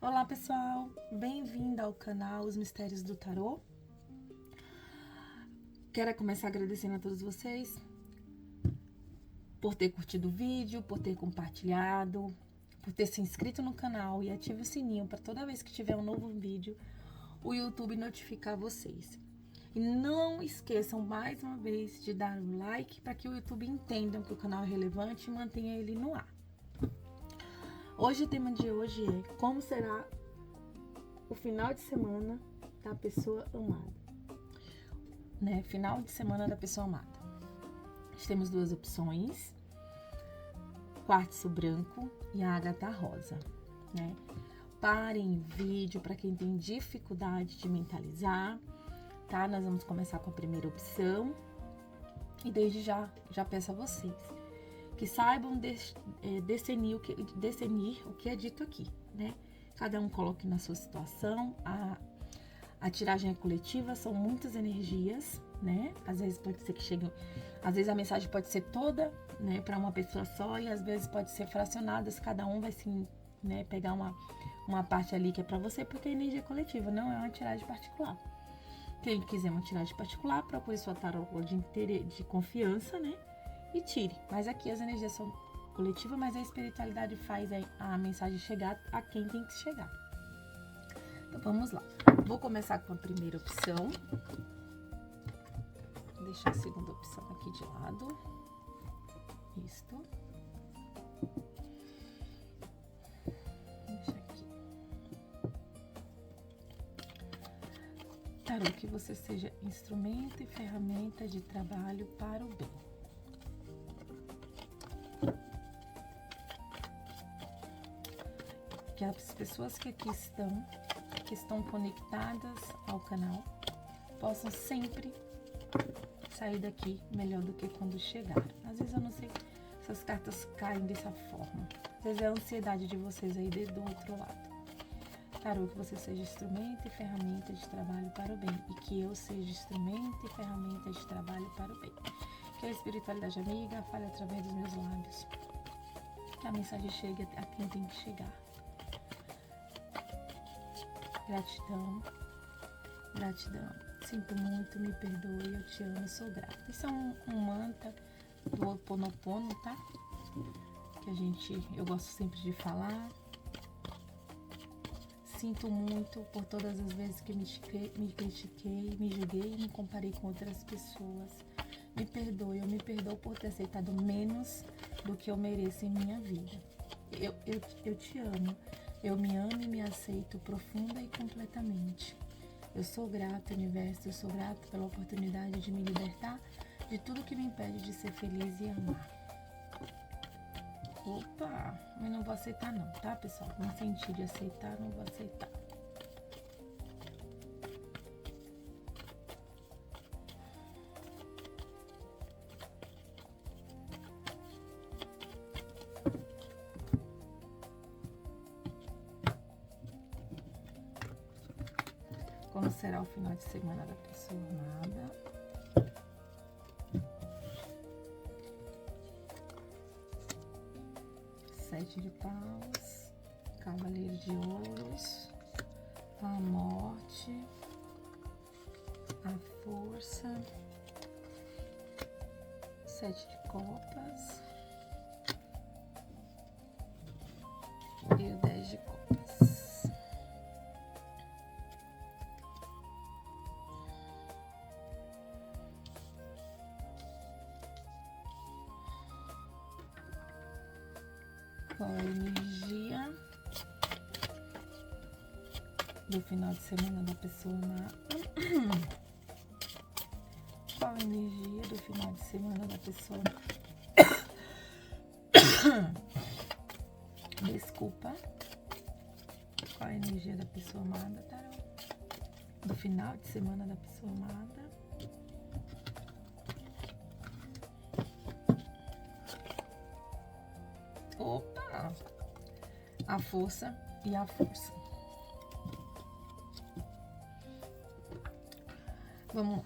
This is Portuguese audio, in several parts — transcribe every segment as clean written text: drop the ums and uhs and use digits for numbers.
Olá pessoal, bem-vindo ao canal Os Mistérios do Tarô. Quero começar agradecendo a todos vocês por ter curtido o vídeo, por ter compartilhado, por ter se inscrito no canal e ative o sininho para toda vez que tiver um novo vídeo, o YouTube notificar vocês. E não esqueçam mais uma vez de dar um like para que o YouTube entenda que o canal é relevante e mantenha ele no ar. Hoje o tema de hoje é como será o final de semana da pessoa amada, né? Final de semana da pessoa amada. Nós temos duas opções: quartzo branco e a ágata rosa, né? Parem o vídeo para quem tem dificuldade de mentalizar, tá? Nós vamos começar com a primeira opção e desde já peço a vocês que saibam discernir o que é dito aqui, né? Cada um coloque na sua situação. A tiragem é coletiva, são muitas energias, né? Às vezes pode ser que chegue, às vezes a mensagem pode ser toda, né, para uma pessoa só, e às vezes pode ser fracionadas, cada um vai sim, né, pegar uma parte ali que é para você, porque a energia é coletiva, não é uma tiragem particular. Quem quiser uma tiragem particular, procure sua tarô de confiança, né? E tire. Mas aqui as energias são coletivas, mas a espiritualidade faz a mensagem chegar a quem tem que chegar. Então vamos lá. Vou começar com a primeira opção. Vou deixar a segunda opção aqui de lado. Isto. Deixa aqui. Tarô, que você seja instrumento e ferramenta de trabalho para o bem. Que as pessoas que aqui estão conectadas ao canal, possam sempre sair daqui melhor do que quando chegaram. Às vezes eu não sei se as cartas caem dessa forma. Às vezes é a ansiedade de vocês aí do outro lado. Tarô, que você seja instrumento e ferramenta de trabalho para o bem. E que eu seja instrumento e ferramenta de trabalho para o bem. Que a espiritualidade amiga fale através dos meus lábios. Que a mensagem chegue a quem tem que chegar. Gratidão, gratidão. Sinto muito, me perdoe, eu te amo, sou grata. Isso é um mantra do Ho Oponopono, tá? Que eu gosto sempre de falar. Sinto muito por todas as vezes que me critiquei, me julguei e me comparei com outras pessoas. Me perdoe, eu me perdoo por ter aceitado menos do que eu mereço em minha vida. Eu te amo. Eu me amo e me aceito profunda e completamente. Eu sou grata, universo, eu sou grata pela oportunidade de me libertar de tudo que me impede de ser feliz e amar. Opa, mas não vou aceitar não, tá, pessoal? Não senti de aceitar, não vou aceitar. Como será o final de semana da pessoa amada? Sete de paus, cavaleiro de ouros, a morte, a força, sete de copas e o 10 de copas. Qual a energia do final de semana da pessoa amada? Qual a energia do final de semana da pessoa? Desculpa. Qual a energia da pessoa amada, Tarô? Do final de semana da pessoa amada? Opa! A força e a força. Vamos lá.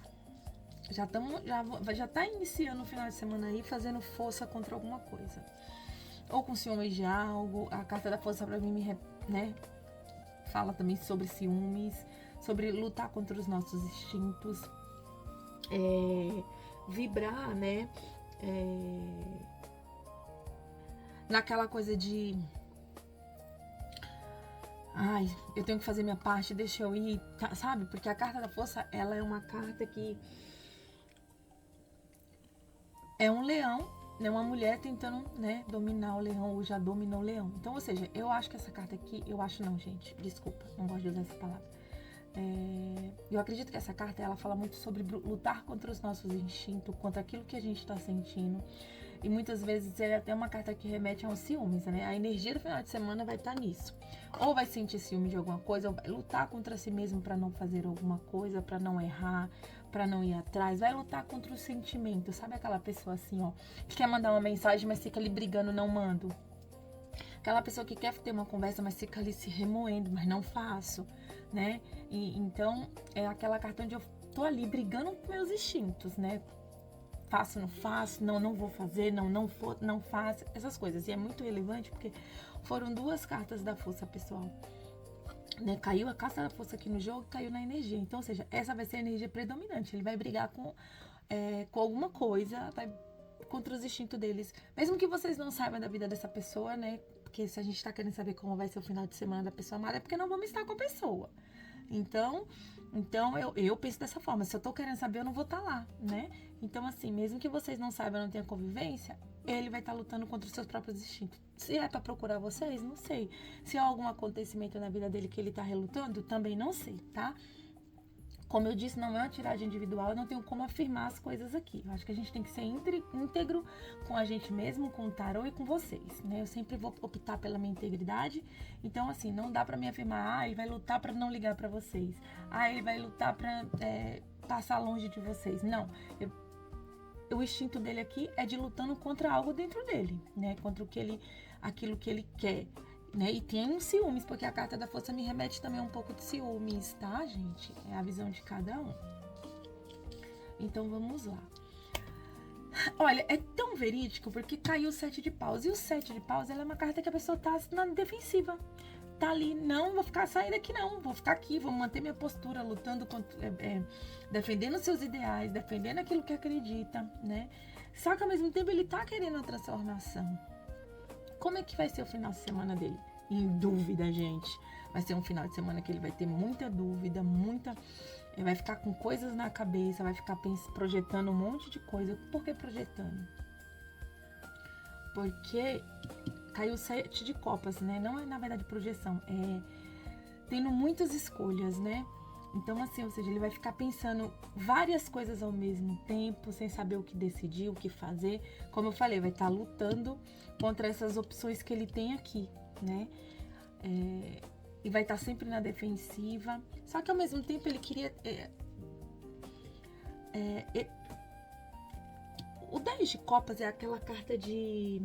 Já tá iniciando o final de semana aí, fazendo força contra alguma coisa. Ou com ciúmes de algo. A carta da força pra mim fala também sobre ciúmes, sobre lutar contra os nossos instintos, vibrar, né? Naquela coisa de ai, eu tenho que fazer minha parte, deixa eu ir, sabe? Porque a carta da força, ela é uma carta que é um leão, né? Uma mulher tentando, né, dominar o leão, ou já dominou o leão. Então, ou seja, eu acho que essa carta aqui, eu acho não, gente, desculpa, não gosto de usar essa palavra. Eu acredito que essa carta, ela fala muito sobre lutar contra os nossos instintos, contra aquilo que a gente está sentindo. E muitas vezes é até uma carta que remete aos ciúmes, né? A energia do final de semana vai estar nisso. Ou vai sentir ciúme de alguma coisa, ou vai lutar contra si mesmo para não fazer alguma coisa, para não errar, para não ir atrás. Vai lutar contra o sentimento. Sabe aquela pessoa assim, ó, que quer mandar uma mensagem, mas fica ali brigando, não mando. Aquela pessoa que quer ter uma conversa, mas fica ali se remoendo, mas não faço, né? E então, é aquela carta onde eu tô ali brigando com meus instintos, né? Faço, não faço, não vou fazer, não faço, essas coisas. E é muito relevante porque foram duas cartas da força pessoal, né? Caiu a carta da força aqui no jogo, caiu na energia. Então, ou seja, essa vai ser a energia predominante. Ele vai brigar com alguma coisa, vai contra os instintos deles. Mesmo que vocês não saibam da vida dessa pessoa, né? Porque se a gente tá querendo saber como vai ser o final de semana da pessoa amada, é porque não vamos estar com a pessoa. Então eu penso dessa forma. Se eu tô querendo saber, eu não vou estar lá, né? Então, assim, mesmo que vocês não saibam, não tenham convivência, ele vai estar lutando contra os seus próprios instintos. Se é pra procurar vocês, não sei. Se há algum acontecimento na vida dele que ele tá relutando, também não sei, tá? Como eu disse, não é uma tiragem individual, eu não tenho como afirmar as coisas aqui. Eu acho que a gente tem que ser íntegro com a gente mesmo, com o tarô e com vocês, né? Eu sempre vou optar pela minha integridade. Então, assim, não dá pra me afirmar, ele vai lutar pra não ligar pra vocês. Ele vai lutar pra passar longe de vocês. Não, o instinto dele aqui é de lutando contra algo dentro dele, né? Contra aquilo que ele quer. Né? E tem uns ciúmes, porque a carta da força me remete também a um pouco de ciúmes, tá, gente? É a visão de cada um. Então, vamos lá. Olha, é tão verídico porque caiu o 7 de paus. E o 7 de paus, ela é uma carta que a pessoa tá na defensiva. Tá ali, não vou ficar saindo aqui não, vou ficar aqui, vou manter minha postura, lutando, defendendo seus ideais, defendendo aquilo que acredita, né? Só que ao mesmo tempo ele tá querendo a transformação. Como é que vai ser o final de semana dele? Em dúvida, gente. Vai ser um final de semana que ele vai ter muita dúvida, ele vai ficar com coisas na cabeça, vai ficar projetando um monte de coisa. Por que projetando? Porque caiu 7 de copas, né? Não é, na verdade, projeção. É tendo muitas escolhas, né? Então, assim, ou seja, ele vai ficar pensando várias coisas ao mesmo tempo, sem saber o que decidir, o que fazer. Como eu falei, vai estar lutando contra essas opções que ele tem aqui, né? E vai estar sempre na defensiva. Só que, ao mesmo tempo, ele queria... o 10 de copas é aquela carta de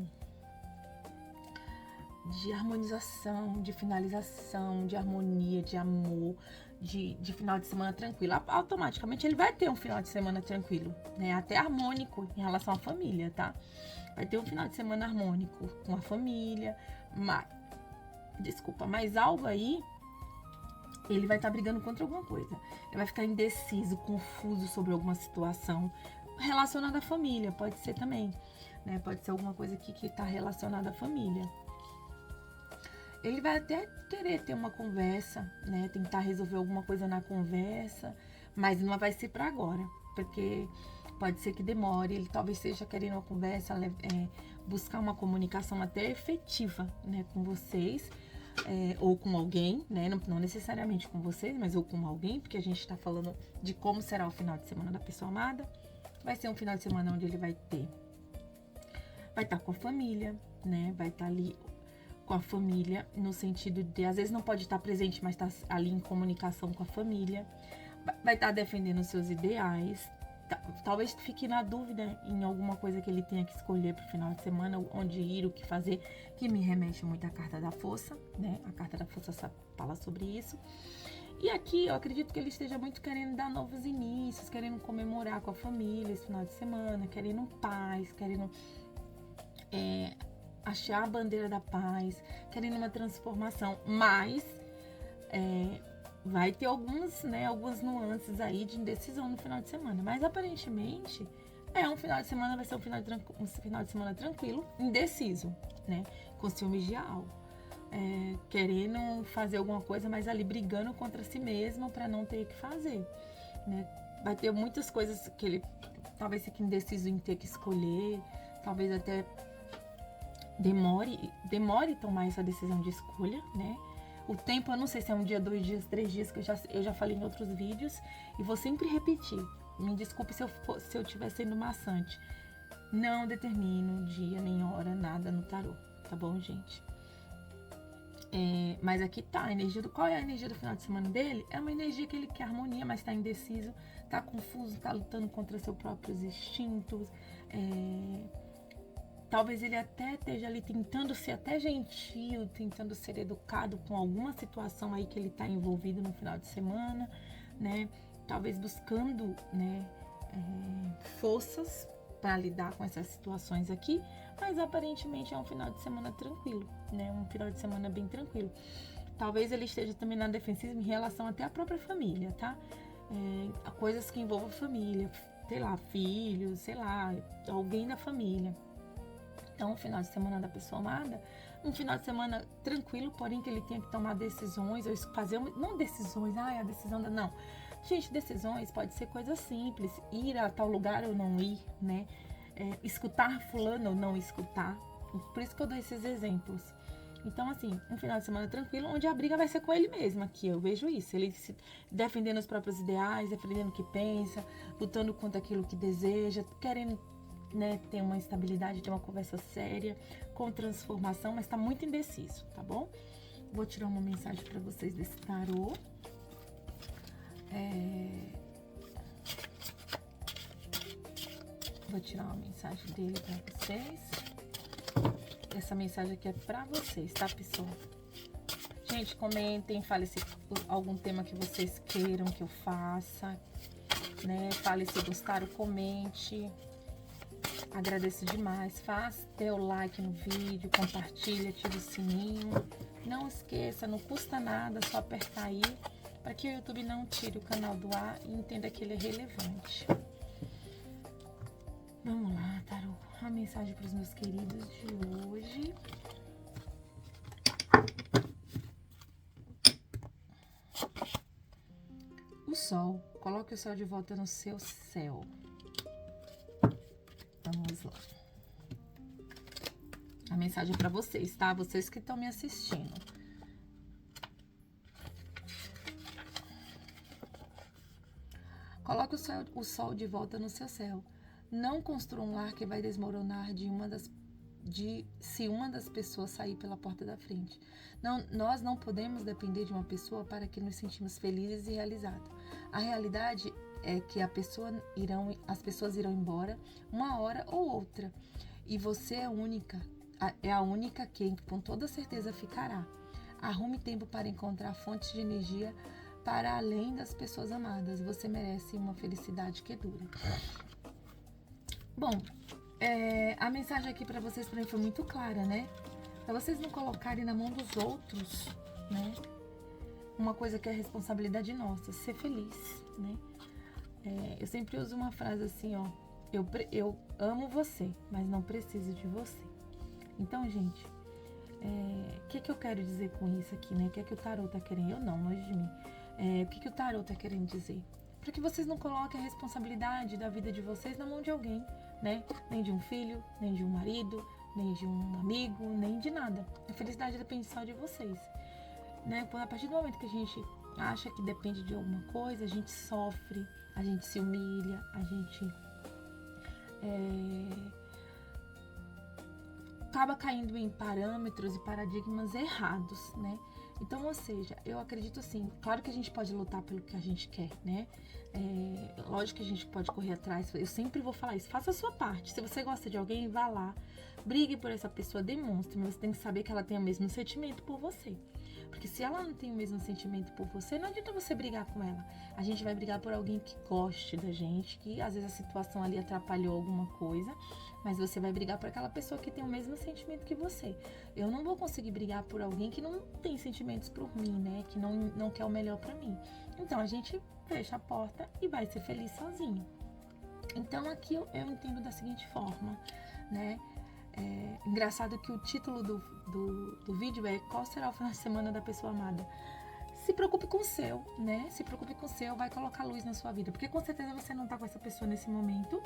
harmonização, de finalização, de harmonia, de amor, de final de semana tranquilo. Automaticamente ele vai ter um final de semana tranquilo, né? Até harmônico em relação à família, tá? Vai ter um final de semana harmônico com a família, mas algo aí, ele vai estar brigando contra alguma coisa. Ele vai ficar indeciso, confuso sobre alguma situação relacionada à família, pode ser também, né? Pode ser alguma coisa aqui que está relacionada à família. Ele vai até querer ter uma conversa, né? Tentar resolver alguma coisa na conversa, mas não vai ser para agora, porque pode ser que demore. Ele talvez esteja querendo uma conversa, buscar uma comunicação até efetiva, né? Com vocês, ou com alguém, né? Não necessariamente com vocês, mas ou com alguém, porque a gente está falando de como será o final de semana da pessoa amada. Vai ser um final de semana onde ele vai estar com a família, né? Vai estar ali com a família, no sentido de, às vezes não pode estar presente, mas está ali em comunicação com a família, vai estar defendendo os seus ideais, talvez fique na dúvida em alguma coisa que ele tenha que escolher para o final de semana, onde ir, o que fazer, que me remete muito à carta da força, né? A carta da força fala sobre isso. E aqui eu acredito que ele esteja muito querendo dar novos inícios, querendo comemorar com a família esse final de semana, querendo paz, querendo achar a bandeira da paz, querendo uma transformação, mas vai ter algumas nuances aí de indecisão no final de semana. Mas aparentemente um final de semana, vai ser um final de semana tranquilo, indeciso, né? Com ciúmes de algo. Querendo fazer alguma coisa, mas ali brigando contra si mesmo para não ter que fazer, né? Vai ter muitas coisas que ele talvez fique indeciso em ter que escolher, talvez até demore tomar essa decisão de escolha, né? O tempo, eu não sei se é um dia, 2 dias, 3 dias, que eu já falei em outros vídeos, e vou sempre repetir. Me desculpe se eu estiver sendo maçante. Não determino dia nem hora, nada no tarô, tá bom, gente? Mas aqui tá a energia qual é a energia do final de semana dele? É uma energia que ele quer harmonia, mas tá indeciso, tá confuso, tá lutando contra seus próprios instintos. Talvez ele até esteja ali tentando ser até gentil, tentando ser educado com alguma situação aí que ele tá envolvido no final de semana, né? Talvez buscando, né, forças para lidar com essas situações aqui, mas aparentemente é um final de semana tranquilo, né? Um final de semana bem tranquilo. Talvez ele esteja também na defensiva em relação até à própria família, tá? Coisas que envolvam família, sei lá, filhos, sei lá, alguém da família. Então, um final de semana da pessoa amada, um final de semana tranquilo, porém que ele tenha que tomar decisões, ou fazer, não decisões, a decisão da... Não, gente, decisões pode ser coisa simples, ir a tal lugar ou não ir, né? Escutar fulano ou não escutar. Por isso que eu dou esses exemplos. Então, assim, um final de semana tranquilo, onde a briga vai ser com ele mesmo, aqui, eu vejo isso. Ele se defendendo os próprios ideais, defendendo o que pensa, lutando contra aquilo que deseja, querendo, né, ter uma estabilidade, ter uma conversa séria, com transformação, mas tá muito indeciso, tá bom? Vou tirar uma mensagem para vocês desse tarô. Vou tirar uma mensagem dele para vocês. Essa mensagem aqui é para vocês, tá, pessoal? Gente, comentem, falem se algum tema que vocês queiram que eu faça, né? Falem se gostaram, comente. Agradeço demais. Faça teu like no vídeo, compartilha, ativa o sininho. Não esqueça, não custa nada, só apertar aí para que o YouTube não tire o canal do ar e entenda que ele é relevante. Vamos lá, tarô. A mensagem para os meus queridos de hoje. O sol. Coloque o sol de volta no seu céu. Vamos lá. A mensagem para vocês, tá? Vocês que estão me assistindo. Coloque o sol de volta no seu céu. Não construa um lar que vai desmoronar se uma das pessoas sair pela porta da frente. Nós não podemos depender de uma pessoa para que nos sentimos felizes e realizados. A realidade é que as pessoas irão embora uma hora ou outra. E você é a única que com toda certeza ficará. Arrume tempo para encontrar fontes de energia para além das pessoas amadas. Você merece uma felicidade que dura. Bom, a mensagem aqui para vocês, para mim, foi muito clara, né? Para vocês não colocarem na mão dos outros, né? Uma coisa que é responsabilidade nossa, ser feliz, né? Eu sempre uso uma frase assim, ó. Eu amo você, mas não preciso de você. Então, gente, o que eu quero dizer com isso aqui, né? O que é que o tarô tá querendo? Eu não, longe de mim. O que o tarô tá querendo dizer? Para que vocês não coloquem a responsabilidade da vida de vocês na mão de alguém, né? Nem de um filho, nem de um marido, nem de um amigo, nem de nada. A felicidade depende só de vocês, né? A partir do momento que a gente acha que depende de alguma coisa, a gente sofre, a gente se humilha, a gente acaba caindo em parâmetros e paradigmas errados, né? Então, ou seja, eu acredito assim, claro que a gente pode lutar pelo que a gente quer, né? Lógico que a gente pode correr atrás, eu sempre vou falar isso, faça a sua parte. Se você gosta de alguém, vá lá, brigue por essa pessoa, demonstre, mas você tem que saber que ela tem o mesmo sentimento por você. Porque se ela não tem o mesmo sentimento por você, não adianta você brigar com ela. A gente vai brigar por alguém que goste da gente, que às vezes a situação ali atrapalhou alguma coisa, mas você vai brigar por aquela pessoa que tem o mesmo sentimento que você. Eu não vou conseguir brigar por alguém que não tem sentimentos por mim, né? Que não quer o melhor pra mim. Então a gente fecha a porta e vai ser feliz sozinho. Então aqui eu entendo da seguinte forma, né? Engraçado que o título do vídeo é qual será o final de semana da pessoa amada. Se preocupe com o seu, né? Se preocupe com o seu, vai colocar luz na sua vida. Porque com certeza você não tá com essa pessoa nesse momento.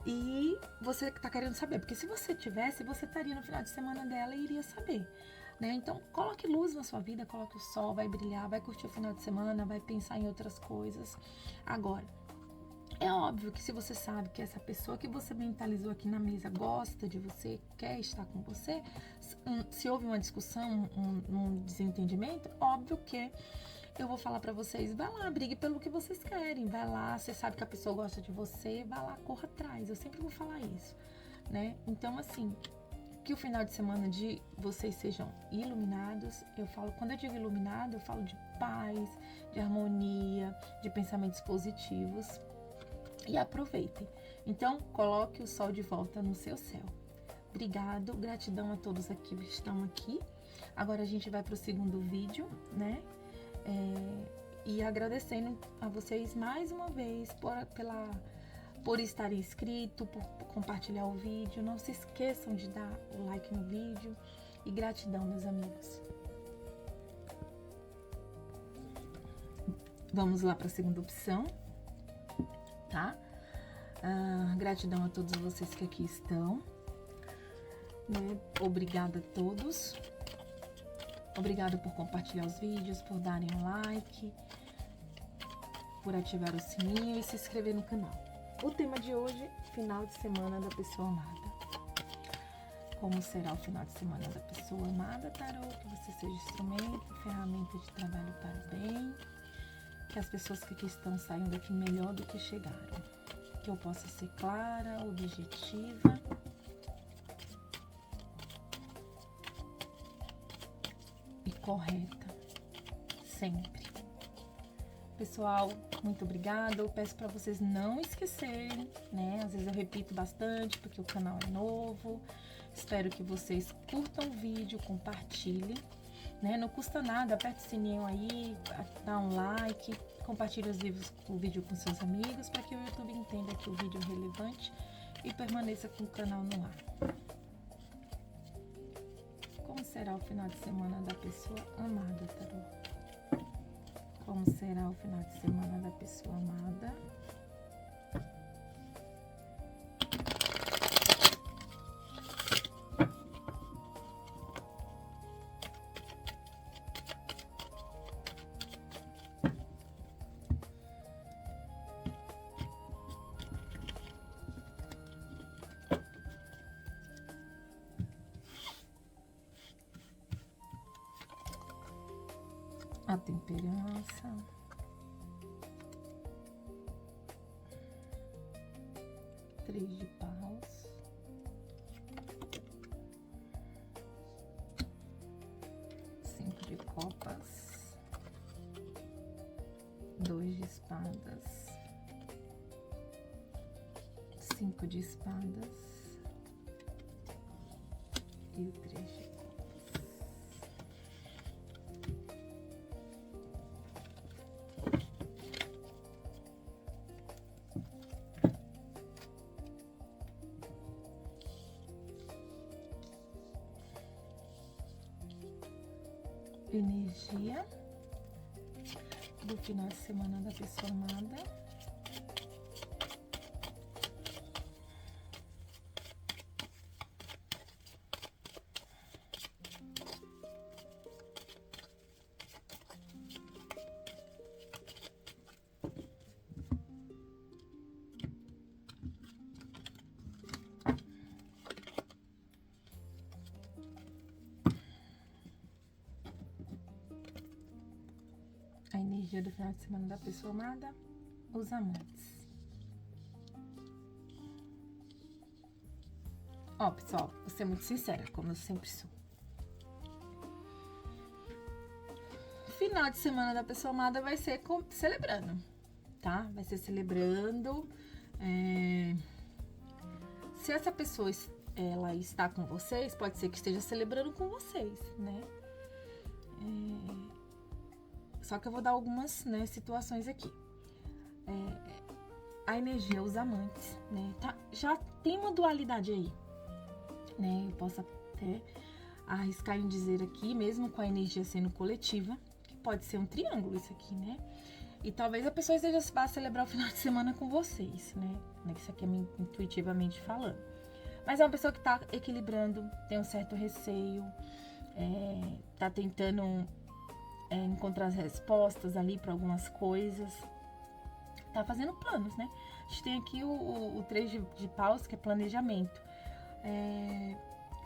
E você tá querendo saber. Porque se você tivesse, você estaria no final de semana dela e iria saber, né? Então, coloque luz na sua vida, coloque o sol, vai brilhar, vai curtir o final de semana, vai pensar em outras coisas. Agora, é óbvio que se você sabe que essa pessoa que você mentalizou aqui na mesa gosta de você, quer estar com você, se houve uma discussão, um desentendimento, óbvio que eu vou falar pra vocês, vai lá, brigue pelo que vocês querem, vai lá, você sabe que a pessoa gosta de você, vai lá, corra atrás, eu sempre vou falar isso, né? Então, assim, que o final de semana de vocês sejam iluminados, quando eu digo iluminado, eu falo de paz, de harmonia, de pensamentos positivos. E aproveitem. Então, coloque o sol de volta no seu céu. Obrigado, gratidão a todos aqui que estão aqui. Agora a gente vai para o segundo vídeo, né? E agradecendo a vocês mais uma vez por estarem inscritos, por compartilhar o vídeo. Não se esqueçam de dar o like no vídeo. E gratidão, meus amigos. Vamos lá para a segunda opção. Tá? Gratidão a todos vocês que aqui estão, né? Obrigada a todos. Obrigada por compartilhar os vídeos, por darem um like, por ativar o sininho e se inscrever no canal. O tema de hoje, final de semana da pessoa amada. Como será o final de semana da pessoa amada, tarô? Que você seja instrumento, ferramenta de trabalho para o bem. Que as pessoas que aqui estão saiam daqui melhor do que chegaram. Que eu possa ser clara, objetiva. E correta. Sempre. Pessoal, muito obrigada. Eu peço para vocês não esquecerem, né? Às vezes eu repito bastante porque o canal é novo. Espero que vocês curtam o vídeo, compartilhem. Né? Não custa nada, aperte o sininho aí, dá um like, compartilhe o vídeo com seus amigos para que o YouTube entenda que o vídeo é relevante e permaneça com o canal no ar. Como será o final de semana da pessoa amada, tarô? Como será o final de semana da pessoa amada? A temperança, três de paus, cinco de copas, dois de espadas, cinco de espadas e o três de copas. Energia do final de semana da pessoa amada. A energia do final de semana da pessoa amada. os amantes. Ó, pessoal, vou ser muito sincera, como eu sempre sou. Final de semana da pessoa amada vai ser celebrando, tá? Vai ser celebrando. Se essa pessoa ela está com vocês, pode ser que esteja celebrando com vocês, né? Só que eu vou dar algumas, né, situações aqui. A energia, os amantes, né? Já tem uma dualidade aí, né? Eu posso até arriscar em dizer aqui, mesmo com a energia sendo coletiva, que pode ser um triângulo isso aqui, né? E talvez a pessoa esteja vá celebrar o final de semana com vocês, né? Isso aqui é intuitivamente falando. Mas é uma pessoa que tá equilibrando, tem um certo receio, tá tentando encontrar as respostas ali para algumas coisas. Tá fazendo planos, né? A gente tem aqui o 3 de paus, que é planejamento.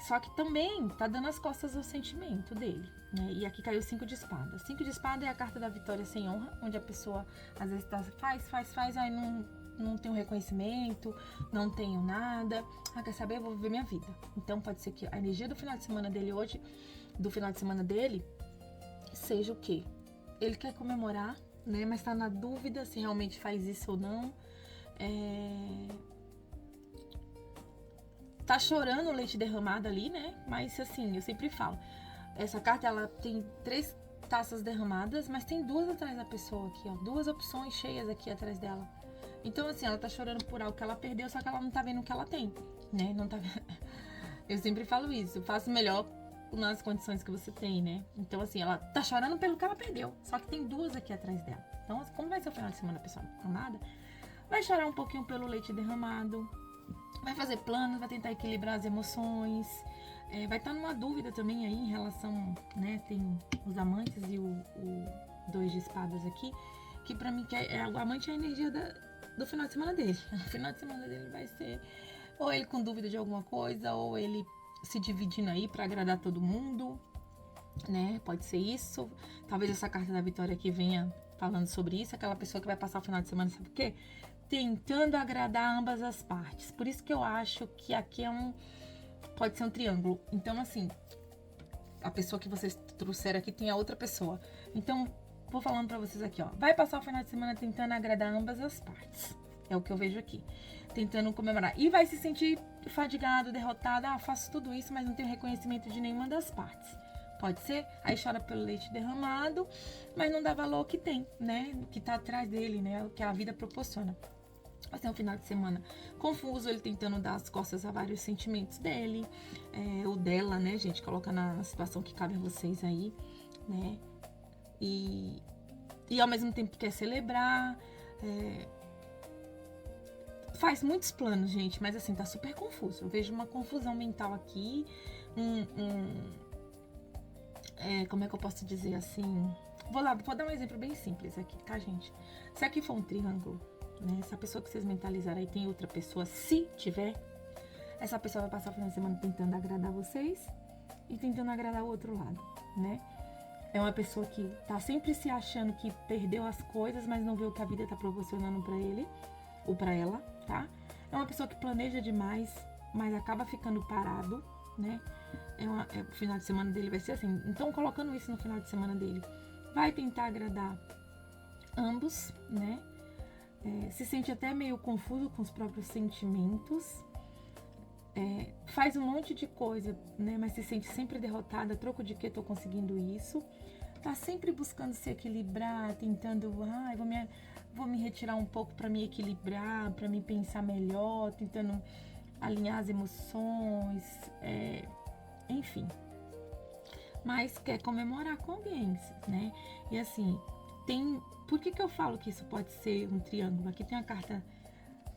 Só que também tá dando as costas ao sentimento dele, né? E aqui caiu o 5 de espada. 5 de espada é a carta da vitória sem honra, onde a pessoa às vezes faz, aí não tenho reconhecimento, não tenho nada. Quer saber? Eu vou viver minha vida. Então pode ser que a energia do final de semana dele hoje, seja o quê? Ele quer comemorar, né? Mas tá na dúvida se realmente faz isso ou não. Tá chorando o leite derramado ali, né? Mas assim, eu sempre falo, essa carta ela tem 3 taças derramadas, mas tem 2 atrás da pessoa aqui, ó. 2 opções cheias aqui atrás dela. Então assim, ela tá chorando por algo que ela perdeu, só que ela não tá vendo o que ela tem, né? Não tá vendo. Eu sempre falo isso, faça o melhor nas condições que você tem, né? Então assim, ela tá chorando pelo que ela perdeu, só que tem 2 aqui atrás dela. Então, como vai ser o final de semana, pessoal? Amada? Vai chorar um pouquinho pelo leite derramado, vai fazer planos, vai tentar equilibrar as emoções, vai estar numa dúvida também aí em relação, né? Tem os amantes e o 2 de espadas aqui, que pra mim o amante é a energia do final de semana dele. O final de semana dele vai ser ou ele com dúvida de alguma coisa, ou ele se dividindo aí pra agradar todo mundo, né? Pode ser isso. Talvez essa carta da vitória aqui venha falando sobre isso, aquela pessoa que vai passar o final de semana, sabe por quê? Tentando agradar ambas as partes. Por isso que eu acho que aqui pode ser um triângulo. Então, assim, a pessoa que vocês trouxeram aqui tem a outra pessoa. Então, vou falando pra vocês aqui, ó. Vai passar o final de semana tentando agradar ambas as partes. É o que eu vejo aqui. Tentando comemorar. E vai se sentir fadigado, derrotado. Faço tudo isso, mas não tenho reconhecimento de nenhuma das partes. Pode ser? Aí chora pelo leite derramado, mas não dá valor ao que tem, né? Que tá atrás dele, né? O que a vida proporciona. Vai ser um final de semana confuso, ele tentando dar as costas a vários sentimentos dele, ou dela, né, gente? Coloca na situação que cabe a vocês aí, né? E ao mesmo tempo quer celebrar, faz muitos planos, gente, mas assim, tá super confuso. Eu vejo uma confusão mental aqui, como é que eu posso dizer assim? Vou dar um exemplo bem simples aqui, tá, gente? Se aqui for um triângulo, né? Essa pessoa que vocês mentalizaram aí tem outra pessoa, se tiver, essa pessoa vai passar o final de semana tentando agradar vocês e tentando agradar o outro lado, né? É uma pessoa que tá sempre se achando que perdeu as coisas, mas não vê o que a vida tá proporcionando pra ele ou pra ela, tá? É uma pessoa que planeja demais, mas acaba ficando parado, né? O final de semana dele vai ser assim. Então, colocando isso no final de semana dele, vai tentar agradar ambos, né? Se sente até meio confuso com os próprios sentimentos, faz um monte de coisa, né? Mas se sente sempre derrotada, troco de que tô conseguindo isso, tá sempre buscando se equilibrar, tentando, vou me retirar um pouco para me equilibrar, para me pensar melhor, tentando alinhar as emoções, enfim, mas quer comemorar com alguém, né? E assim, por que eu falo que isso pode ser um triângulo? Aqui tem a carta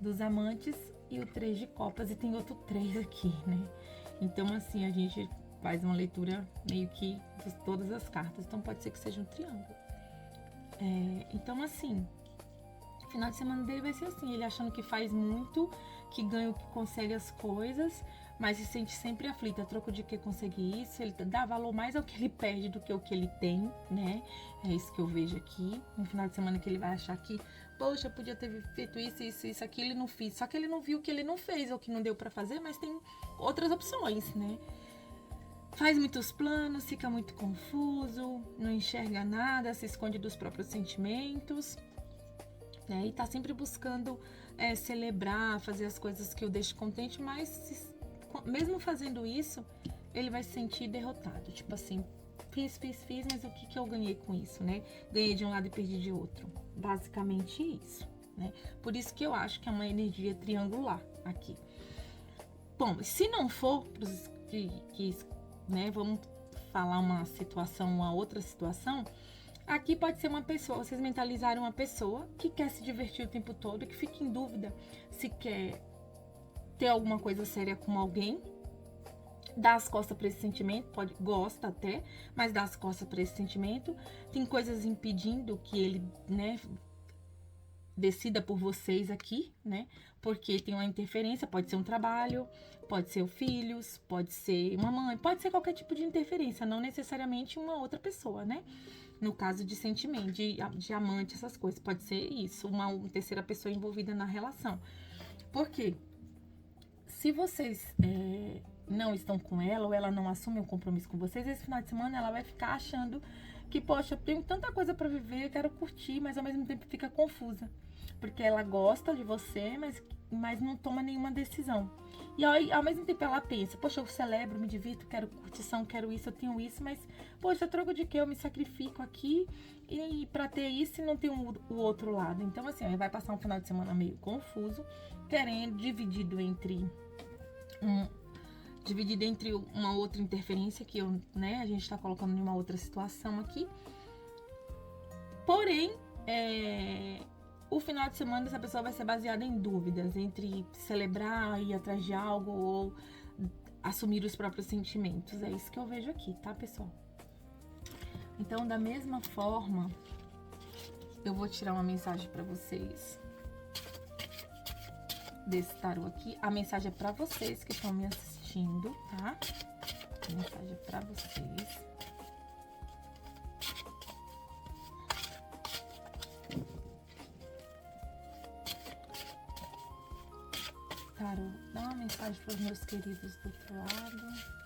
dos amantes e o 3 de copas, e tem outro 3 aqui, né? Então, assim, a gente faz uma leitura meio que de todas as cartas, então pode ser que seja um triângulo. Então, assim, o final de semana dele vai ser assim, ele achando que faz muito, que ganha o que consegue as coisas, mas se sente sempre aflito, a troco de que conseguir isso, ele dá valor mais ao que ele perde do que ao que ele tem, né? É isso que eu vejo aqui. No final de semana que ele vai achar que poxa, eu podia ter feito isso, aquilo e não fiz. Só que ele não viu que ele não fez ou que não deu pra fazer, mas tem outras opções, né? Faz muitos planos, fica muito confuso, não enxerga nada, se esconde dos próprios sentimentos, né? E tá sempre buscando celebrar, fazer as coisas que o deixem contente, mas mesmo fazendo isso, ele vai se sentir derrotado. Tipo assim, fiz, mas o que eu ganhei com isso, né? Ganhei de um lado e perdi de outro. Basicamente isso, né? Por isso que eu acho que é uma energia triangular aqui. Bom, se não for, né, vamos falar uma outra situação. Aqui pode ser uma pessoa, vocês mentalizarem uma pessoa que quer se divertir o tempo todo, que fica em dúvida se quer ter alguma coisa séria com alguém, dá as costas para esse sentimento, gosta até, mas dá as costas para esse sentimento. Tem coisas impedindo que ele, né, decida por vocês aqui, né? Porque tem uma interferência, pode ser um trabalho, pode ser filhos, pode ser uma mãe, pode ser qualquer tipo de interferência, não necessariamente uma outra pessoa, né? No caso de sentimento, de amante, essas coisas, pode ser isso, uma terceira pessoa envolvida na relação. Por quê? Se vocês não estão com ela ou ela não assume um compromisso com vocês, esse final de semana ela vai ficar achando que, poxa, eu tenho tanta coisa pra viver, eu quero curtir, mas ao mesmo tempo fica confusa. Porque ela gosta de você, mas não toma nenhuma decisão. E ao mesmo tempo ela pensa, poxa, eu celebro, me divirto, quero curtição, quero isso, eu tenho isso, mas, poxa, troco de quê? Eu me sacrifico aqui e pra ter isso e não ter o outro lado. Então, assim, vai passar um final de semana meio confuso, dividido entre uma outra interferência que a gente tá colocando em uma outra situação aqui. Porém, o final de semana dessa pessoa vai ser baseado em dúvidas entre celebrar, ir atrás de algo ou assumir os próprios sentimentos. É isso que eu vejo aqui, tá, pessoal? Então, da mesma forma, eu vou tirar uma mensagem pra vocês desse tarô aqui. A mensagem é pra vocês que estão me assistindo, tá? A mensagem é pra vocês. Tarô, dá uma mensagem para os meus queridos do outro lado.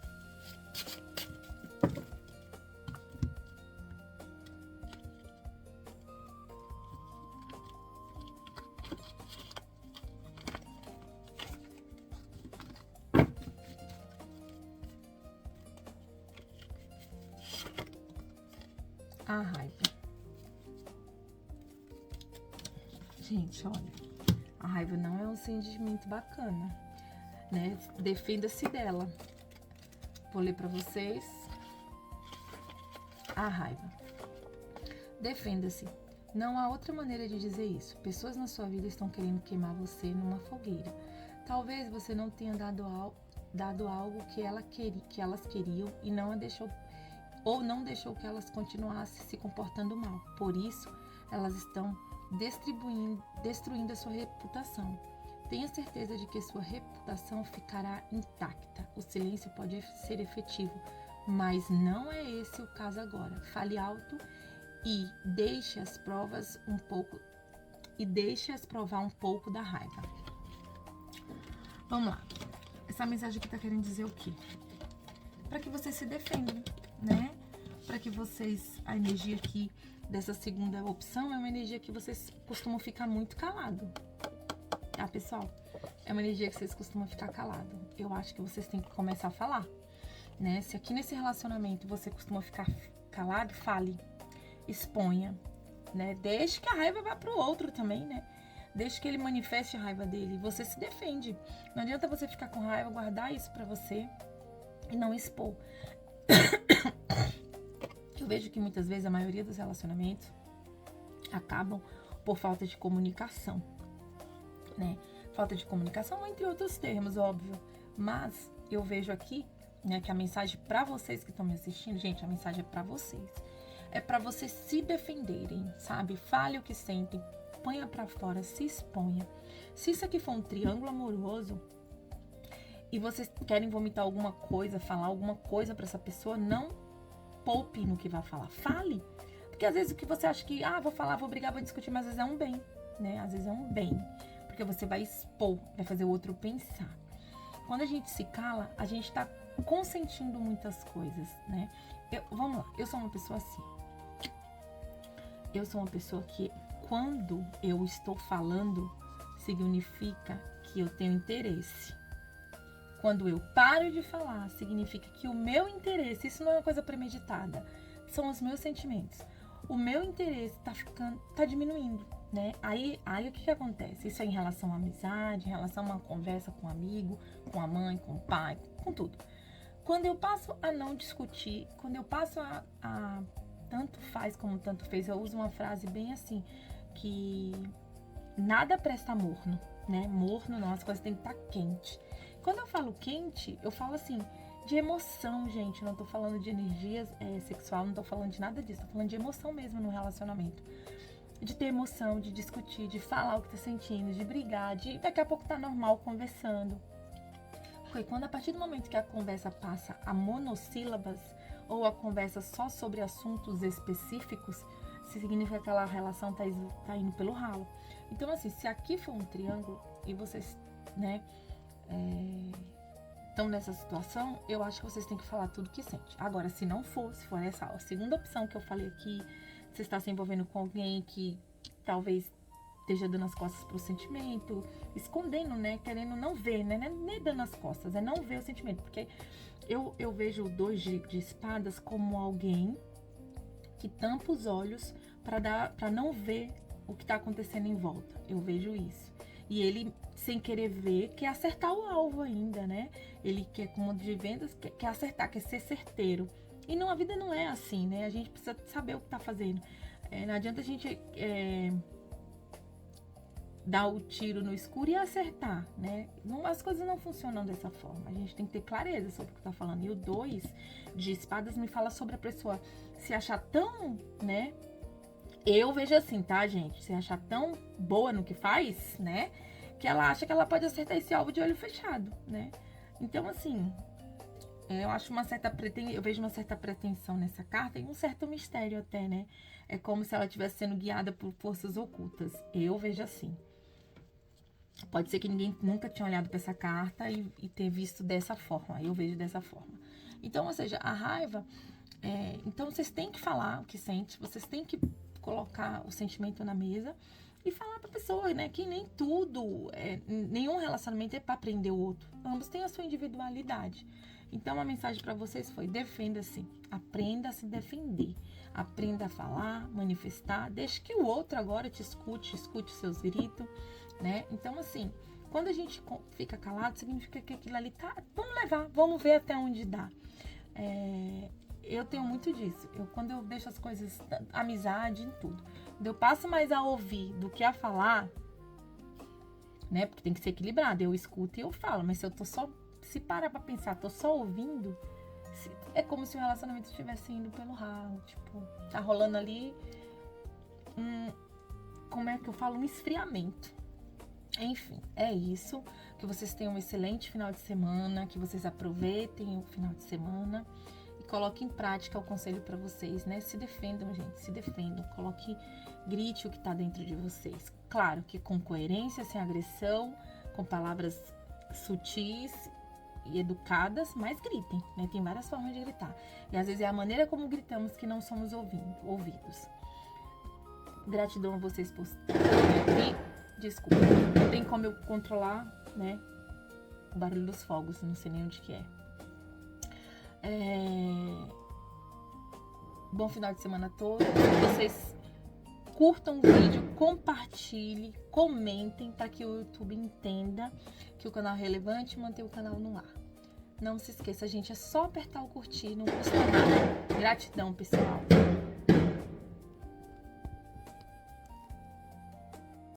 A raiva. Gente, olha, a raiva não é um sentimento bacana, né? Defenda-se dela. Vou ler pra vocês. A raiva. Defenda-se. Não há outra maneira de dizer isso. Pessoas na sua vida estão querendo queimar você numa fogueira. Talvez você não tenha dado algo que elas queriam e não deixou que elas continuassem se comportando mal. Por isso, elas estão destruindo a sua reputação. Tenha certeza de que sua reputação ficará intacta. O silêncio pode ser efetivo, mas não é esse o caso agora. Fale alto e deixe-as provar um pouco da raiva. Vamos lá. Essa mensagem aqui tá querendo dizer o quê? Para que vocês se defendam, né? Para que vocês, a energia aqui dessa segunda opção é uma energia que vocês costumam ficar muito calado. Tá, pessoal? É uma energia que vocês costumam ficar calado. Eu acho que vocês têm que começar a falar, né? Se aqui nesse relacionamento você costuma ficar calado, fale, exponha, né? Deixe que a raiva vá pro outro também, né? Deixe que ele manifeste a raiva dele. Você se defende. Não adianta você ficar com raiva, guardar isso pra você e não expor. Eu vejo que muitas vezes a maioria dos relacionamentos acabam por falta de comunicação, né? Falta de comunicação, entre outros termos, óbvio. Mas eu vejo aqui, né, que a mensagem pra vocês que estão me assistindo, gente, a mensagem é pra vocês. É pra vocês se defenderem, sabe? Fale o que sentem, ponha pra fora, se exponha. Se isso aqui for um triângulo amoroso e vocês querem vomitar alguma coisa, falar alguma coisa pra essa pessoa, não poupe no que vai falar. Fale. Porque às vezes o que você acha que, vou falar, vou brigar, vou discutir, mas às vezes é um bem. né? Às vezes é um bem, porque você vai expor, vai fazer o outro pensar. Quando a gente se cala, a gente tá consentindo muitas coisas, né? Vamos lá, eu sou uma pessoa assim. Eu sou uma pessoa que, quando eu estou falando, significa que eu tenho interesse. Quando eu paro de falar, significa que o meu interesse, isso não é uma coisa premeditada, são os meus sentimentos. O meu interesse tá diminuindo, né? Aí o que acontece? Isso é em relação à amizade, em relação a uma conversa com um amigo, com a mãe, com o pai, com tudo. Quando eu passo a não discutir, quando eu passo a tanto faz como tanto fez, eu uso uma frase bem assim, que nada presta morno, né? Morno não, as coisas têm que estar quente. Quando eu falo quente, eu falo assim, de emoção, gente. Não tô falando de energia sexual, não tô falando de nada disso. Tô falando de emoção mesmo no relacionamento. De ter emoção, de discutir, de falar o que tá sentindo, de brigar, de daqui a pouco tá normal conversando. Porque quando a partir do momento que a conversa passa a monossílabas, ou a conversa só sobre assuntos específicos, significa que aquela relação tá indo pelo ralo. Então, assim, se aqui for um triângulo e vocês, né, estão nessa situação, eu acho que vocês têm que falar tudo que sente. Agora, se não for, se for essa a segunda opção que eu falei aqui, você está se envolvendo com alguém que talvez esteja dando as costas pro sentimento, escondendo, né, querendo não ver, né, nem dando as costas, é não ver o sentimento, porque eu vejo o 2 de espadas como alguém que tampa os olhos para não ver o que está acontecendo em volta. Eu vejo isso. E ele, sem querer ver, quer acertar o alvo ainda, né? Ele quer, como de vendas, quer acertar, quer ser certeiro. E não, a vida não é assim, né? A gente precisa saber o que tá fazendo. Não adianta a gente dar o tiro no escuro e acertar, né? As coisas não funcionam dessa forma. A gente tem que ter clareza sobre o que tá falando. E o 2 de espadas me fala sobre a pessoa se achar tão, né? Eu vejo assim, tá, gente? Se achar tão boa no que faz, né? Que ela acha que ela pode acertar esse alvo de olho fechado, né? Então, assim, eu acho eu vejo uma certa pretensão nessa carta e um certo mistério até, né? É como se ela estivesse sendo guiada por forças ocultas. Eu vejo assim. Pode ser que ninguém nunca tinha olhado para essa carta e ter visto dessa forma. Eu vejo dessa forma. Então, ou seja, a raiva... então, vocês têm que falar o que sente. Vocês têm que colocar o sentimento na mesa e falar pra pessoa, né? Que nem tudo... nenhum relacionamento é pra prender o outro. Ambos têm a sua individualidade. Então, a mensagem para vocês foi: defenda-se. Aprenda a se defender. Aprenda a falar, manifestar. Deixe que o outro agora te escute os seus gritos, né? Então, assim, quando a gente fica calado, significa que aquilo ali tá... Vamos levar, vamos ver até onde dá. Eu tenho muito disso. Quando eu deixo as coisas, amizade em tudo, quando eu passo mais a ouvir do que a falar, né? Porque tem que ser equilibrado. Eu escuto e eu falo, mas se eu tô só... Se parar pra pensar, tô só ouvindo, é como se o relacionamento estivesse indo pelo ralo. Tipo, tá rolando ali como é que eu falo? Um esfriamento. Enfim, é isso. Que vocês tenham um excelente final de semana, que vocês aproveitem o final de semana e coloquem em prática o conselho para vocês, né? Se defendam, gente, se defendam. Grite o que tá dentro de vocês. Claro que com coerência, sem agressão, com palavras sutis e educadas, mas gritem, né? Tem várias formas de gritar. E às vezes é a maneira como gritamos que não somos ouvidos. Gratidão a vocês por estarem aqui. Desculpa, não tem como eu controlar, né, o barulho dos fogos, não sei nem onde que é. Bom final de semana a todos. Vocês curtam o vídeo, compartilhem, comentem para que o YouTube entenda que o canal é relevante e manter o canal no ar. Não se esqueça, gente, é só apertar o curtir, não custa nada. Gratidão, pessoal.